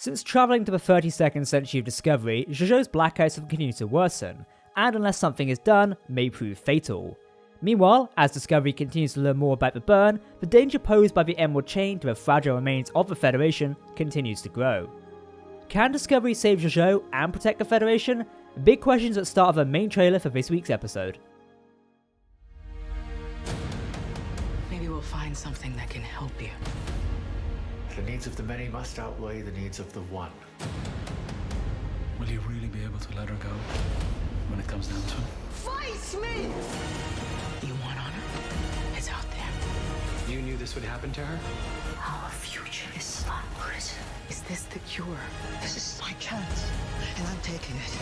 Since travelling to the 32nd century of Discovery, Georgiou's blackouts have continued to worsen, and unless something is done, may prove fatal. Meanwhile, as Discovery continues to learn more about the burn, the danger posed by the Emerald Chain to the fragile remains of the Federation continues to grow. Can Discovery save Georgiou and protect the Federation? Big questions at the start of the main trailer for this week's episode. Maybe we'll find something that can help you. The needs of the many must outweigh the needs of the one. Will you really be able to let her go when it comes down to it? Fight me! You want honor? It's out there. You knew this would happen to her? Our future is slanderous. Is this the cure? This is my chance, and I'm taking it.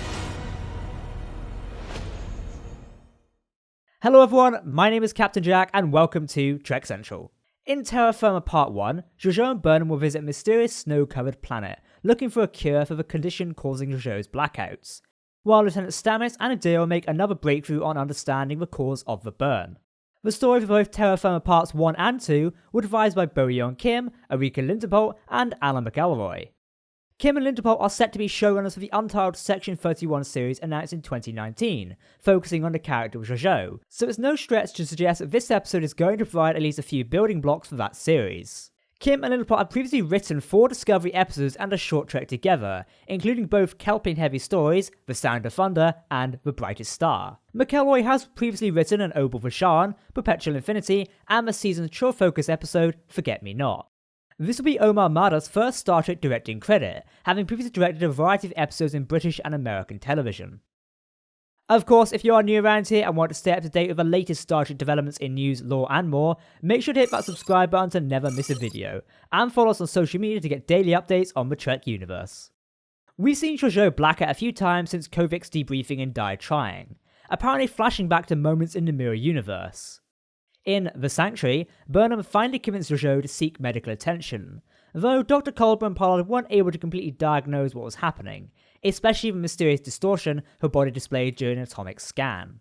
Hello everyone, my name is Captain Jack and welcome to Trek Central. In Terra Firma Part 1, Georgiou and Burnham will visit a mysterious snow-covered planet, looking for a cure for the condition causing Georgiou's blackouts, while Lieutenant Stamets and Adele make another breakthrough on understanding the cause of the burn. The story for both Terra Firma Parts 1 and 2 were devised by Bo-yeon Kim, Erika Linterpolt, and Alan McElroy. Kim and Linterpolt are set to be showrunners for the untitled Section 31 series announced in 2019, focusing on the character of Georgiou, so it's no stretch to suggest that this episode is going to provide at least a few building blocks for that series. Kim and Linterpolt have previously written 4 Discovery episodes and a short trek together, including both Kelpian-heavy stories, The Sound of Thunder and The Brightest Star. McElroy has previously written An Obel Vashan, Perpetual Infinity, and the season's short focus episode, Forget Me Not. This will be Omar Mada's first Star Trek directing credit, having previously directed a variety of episodes in British and American television. Of course, if you are new around here and want to stay up to date with the latest Star Trek developments in news, lore and more, make sure to hit that subscribe button to never miss a video, and follow us on social media to get daily updates on the Trek universe. We've seen Georgiou black out a few times since Kovic's debriefing in Die Trying, apparently flashing back to moments in the Mirror Universe. In The Sanctuary, Burnham finally convinced Georgiou to seek medical attention, though Dr. Culber and Pollard weren't able to completely diagnose what was happening, especially the mysterious distortion her body displayed during an atomic scan.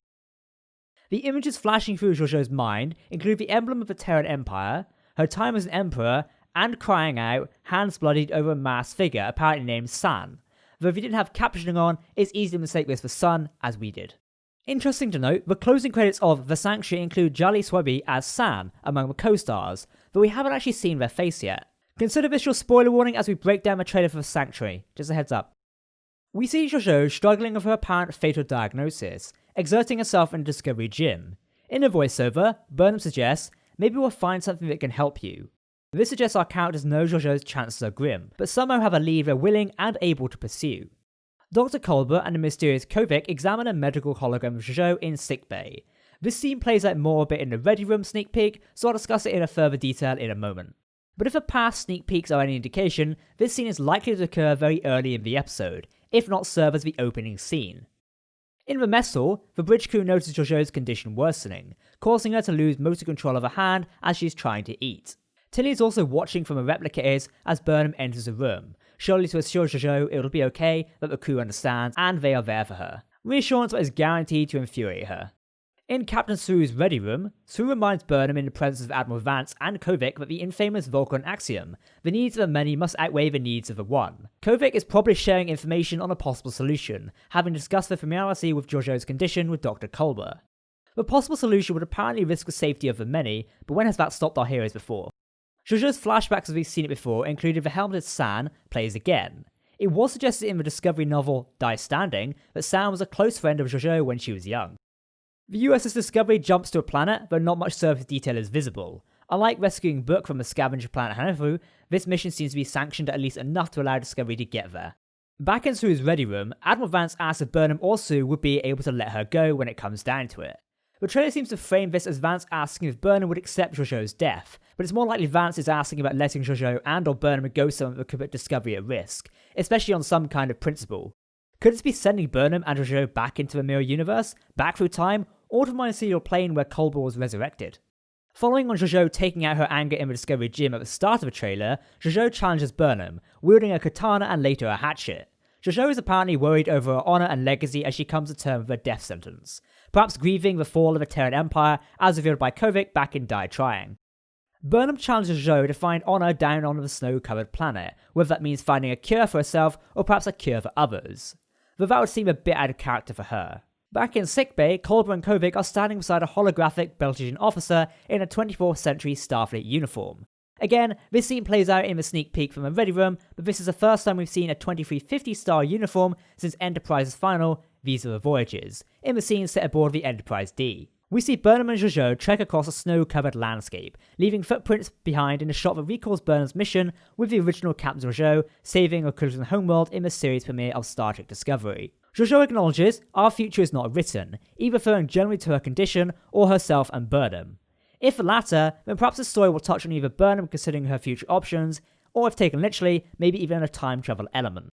The images flashing through Georgiou's mind include the emblem of the Terran Empire, her time as an emperor, and crying out, hands bloodied over a masked figure apparently named San, though if you didn't have captioning on, it's easy to mistake this for Sun, as we did. Interesting to note, the closing credits of The Sanctuary include Jali Swabi as San among the co-stars, though we haven't actually seen their face yet. Consider this your spoiler warning as we break down the trailer for The Sanctuary, just a heads up. We see Georgiou struggling with her apparent fatal diagnosis, exerting herself in the Discovery gym. In a voiceover, Burnham suggests, maybe we'll find something that can help you. This suggests our characters know Georgiou's chances are grim, but somehow have a lead they're willing and able to pursue. Dr. Culber and the mysterious Kovic examine a medical hologram of Georgiou in sickbay. This scene plays out more a bit in the Ready Room sneak peek, so I'll discuss it in a further detail in a moment. But if the past sneak peeks are any indication, this scene is likely to occur very early in the episode, if not serve as the opening scene. In the mess hall, the bridge crew notices Georgiou's condition worsening, causing her to lose most of control of her hand as she's trying to eat. Tilly is also watching from where Replica is as Burnham enters the room, surely to assure Georgiou it'll be okay, that the crew understands, and they are there for her. Reassurance that is guaranteed to infuriate her. In Captain Saru's ready room, Saru reminds Burnham in the presence of Admiral Vance and Kovic that the infamous Vulcan axiom, the needs of the many must outweigh the needs of the one. Kovic is probably sharing information on a possible solution, having discussed the familiarity with Georgiou's condition with Dr. Culber. The possible solution would apparently risk the safety of the many, but when has that stopped our heroes before? Georgiou's flashbacks as we've seen it before included the helmeted San plays again. It was suggested in the Discovery novel Die Standing that San was a close friend of Georgiou when she was young. The USS Discovery jumps to a planet, though not much surface detail is visible. Unlike rescuing Book from the scavenger planet Hanafu, this mission seems to be sanctioned at least enough to allow Discovery to get there. Back in Sue's ready room, Admiral Vance asks if Burnham or Sue would be able to let her go when it comes down to it. The trailer seems to frame this as Vance asking if Burnham would accept Georgiou's death, but it's more likely Vance is asking about letting Georgiou and or Burnham go somewhere that could put Discovery at risk, especially on some kind of principle. Could this be sending Burnham and Georgiou back into the Mirror Universe, back through time, or to the Mycelial plane where Culber was resurrected? Following on Georgiou taking out her anger in the Discovery gym at the start of the trailer, Georgiou challenges Burnham, wielding a katana and later a hatchet. Georgiou is apparently worried over her honour and legacy as she comes to terms with her death sentence, perhaps grieving the fall of the Terran Empire as revealed by Kovic back in Die Trying. Burnham challenges Georgiou to find honour down on the snow-covered planet, whether that means finding a cure for herself or perhaps a cure for others. Though that would seem a bit out of character for her. Back in sickbay, Culber and Kovic are standing beside a holographic Belgian officer in a 24th century Starfleet uniform. Again, this scene plays out in the sneak peek from the ready room, but this is the first time we've seen a 2350 star uniform since Enterprise's final These Are the Voyages, in the scene set aboard the Enterprise D. We see Burnham and Georgiou trek across a snow-covered landscape, leaving footprints behind in a shot that recalls Burnham's mission with the original Captain Georgiou saving a Kurtzman homeworld in the series premiere of Star Trek Discovery. Georgiou acknowledges our future is not written, either referring generally to her condition or herself and Burnham. If the latter, then perhaps the story will touch on either Burnham considering her future options, or if taken literally, maybe even a time travel element.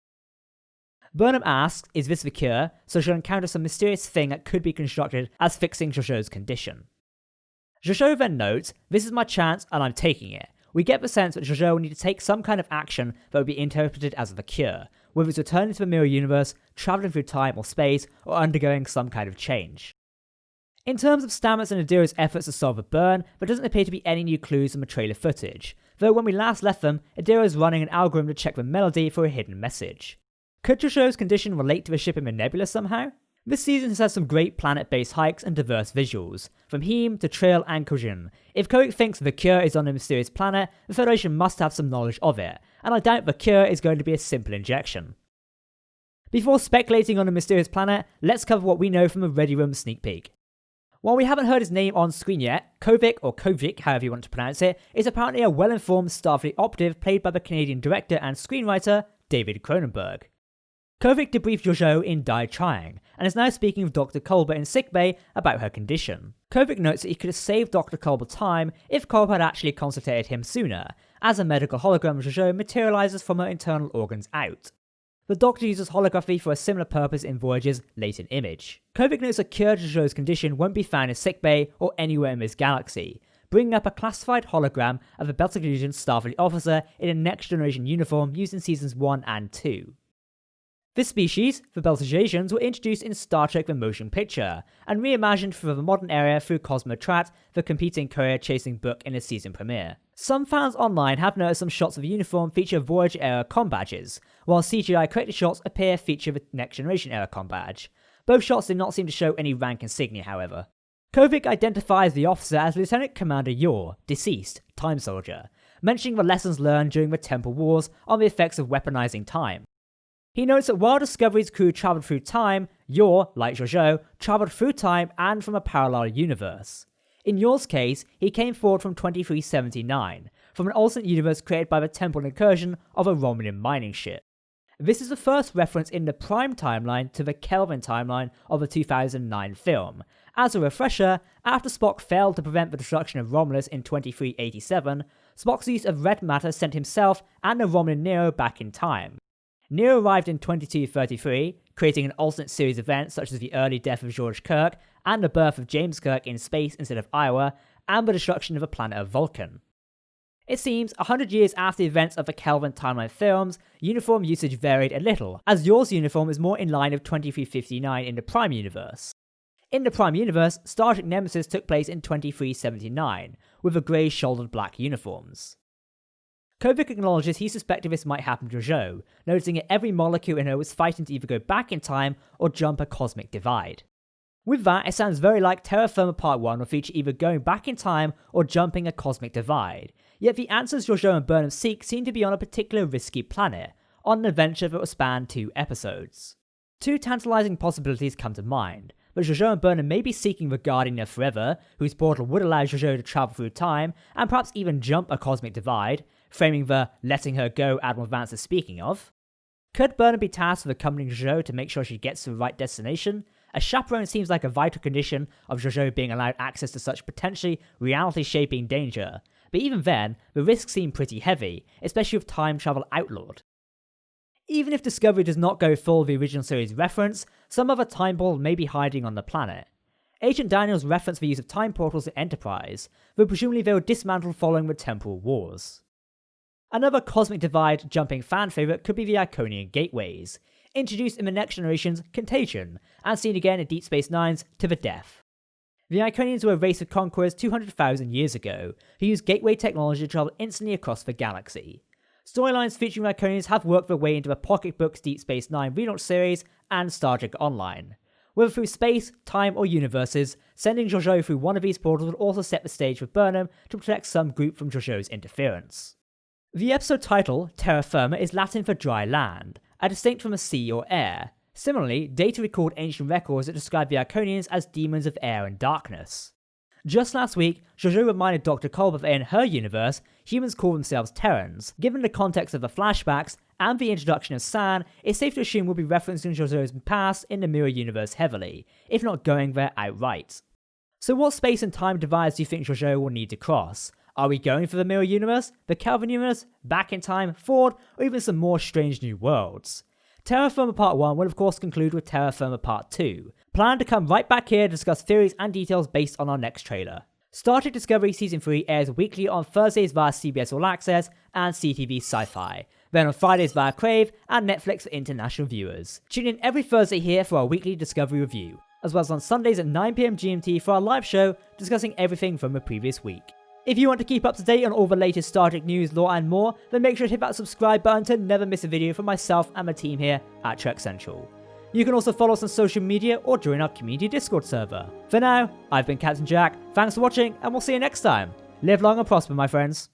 Burnham asks, is this the cure, so she'll encounter some mysterious thing that could be constructed as fixing Georgiou's condition. Georgiou then notes, this is my chance and I'm taking it. We get the sense that Georgiou will need to take some kind of action that would be interpreted as the cure, whether it's returning to the mirror universe, travelling through time or space, or undergoing some kind of change. In terms of Stamets and Adira's efforts to solve the burn, there doesn't appear to be any new clues in the trailer footage, though when we last left them, Adira is running an algorithm to check the melody for a hidden message. Could Georgiou's condition relate to the ship in the nebula somehow? This season has had some great planet-based hikes and diverse visuals, from Heem to Trill and Kojin. If Kovic thinks the cure is on a mysterious planet, the Federation must have some knowledge of it, and I doubt the cure is going to be a simple injection. Before speculating on a mysterious planet, let's cover what we know from a Ready Room sneak peek. While we haven't heard his name on screen yet, Kovic, or Kovic, however you want to pronounce it, is apparently a well-informed Starfleet operative played by the Canadian director and screenwriter David Cronenberg. Kovic debriefed Georgiou in Dai Trying, and is now speaking with Dr. Culber in sickbay about her condition. Kovic notes that he could have saved Dr. Culber time if Culber had actually consulted him sooner, as a medical hologram of Georgiou materializes from her internal organs out. The Doctor uses holography for a similar purpose in Voyager's latent image. Kovic notes a cure to Georgiou's condition won't be found in sickbay or anywhere in this galaxy, bringing up a classified hologram of a Beta Legion Starfleet officer in a next-generation uniform used in seasons 1 and 2. This species, the Belgians, were introduced in Star Trek the Motion Picture, and reimagined for the modern era through Cosmotrat, the competing courier-chasing book in its season premiere. Some fans online have noticed some shots of the uniform feature Voyager-era comm badges, while CGI-corrected shots appear feature the next-generation-era comm badge. Both shots did not seem to show any rank insignia, however. Kovic identifies the officer as Lieutenant Commander Yor, deceased, time soldier, mentioning the lessons learned during the Temple Wars on the effects of weaponizing time. He notes that while Discovery's crew travelled through time, Yor, like Georgiou, travelled through time and from a parallel universe. In Yor's case, he came forward from 2379, from an alternate universe created by the temporal incursion of a Romulan mining ship. This is the first reference in the Prime timeline to the Kelvin timeline of the 2009 film. As a refresher, after Spock failed to prevent the destruction of Romulus in 2387, Spock's use of red matter sent himself and the Romulan Nero back in time. Nero arrived in 2233, creating an alternate series of events such as the early death of George Kirk and the birth of James Kirk in space instead of Iowa, and the destruction of the planet of Vulcan. It seems 100 years after the events of the Kelvin timeline films, uniform usage varied a little, as Yor's uniform is more in line with 2359 in the Prime universe. In the Prime universe, Star Trek Nemesis took place in 2379, with the grey-shouldered black uniforms. Kovic acknowledges he suspected this might happen to Georgiou, noticing that every molecule in her was fighting to either go back in time or jump a cosmic divide. With that, it sounds very like Terra Firma Part 1 will feature either going back in time or jumping a cosmic divide, yet the answers Georgiou and Burnham seek seem to be on a particular risky planet, on an adventure that will span 2 episodes. 2 tantalizing possibilities come to mind, but Georgiou and Burnham may be seeking the Guardian of Forever, whose portal would allow Georgiou to travel through time, and perhaps even jump a cosmic divide, framing the letting her go Admiral Vance is speaking of. Could Burnham be tasked with accompanying Georgiou to make sure she gets to the right destination? A chaperone seems like a vital condition of Georgiou being allowed access to such potentially reality-shaping danger, but even then, the risks seem pretty heavy, especially with time travel outlawed. Even if Discovery does not go full the original series reference, some other time portal may be hiding on the planet. Agent Daniels referenced the use of time portals in Enterprise, though presumably they were dismantled following the Temporal Wars. Another cosmic divide jumping fan favourite could be the Iconian Gateways, introduced in the Next Generation's Contagion, and seen again in Deep Space Nine's To the Death. The Iconians were a race of conquerors 200,000 years ago, who used gateway technology to travel instantly across the galaxy. Storylines featuring Iconians have worked their way into the Pocket Books Deep Space Nine relaunch series and Star Trek Online. Whether through space, time, or universes, sending Georgiou through one of these portals would also set the stage for Burnham to protect some group from Georgiou's interference. The episode title, Terra Firma, is Latin for dry land, distinct from a sea or air. Similarly, Data recalled ancient records that describe the Iconians as demons of air and darkness. Just last week, Georgiou reminded Dr. Kolber that in her universe, humans call themselves Terrans. Given the context of the flashbacks and the introduction of San, it's safe to assume we'll be referencing Georgiou's past in the Mirror Universe heavily, if not going there outright. So what space and time divides do you think Georgiou will need to cross? Are we going for the Mirror Universe, the Kelvin Universe, back in time, forward, or even some more strange new worlds? Terra Firma Part 1 will of course conclude with Terra Firma Part 2. Plan to come right back here to discuss theories and details based on our next trailer. Star Trek Discovery Season 3 airs weekly on Thursdays via CBS All Access and CTV Sci-Fi, then on Fridays via Crave and Netflix for international viewers. Tune in every Thursday here for our weekly Discovery review, as well as on Sundays at 9 PM GMT for our live show discussing everything from the previous week. If you want to keep up to date on all the latest Star Trek news, lore and more, then make sure to hit that subscribe button to never miss a video from myself and my team here at Trek Central. You can also follow us on social media or join our community Discord server. For now, I've been Captain Jack, thanks for watching and we'll see you next time. Live long and prosper, my friends.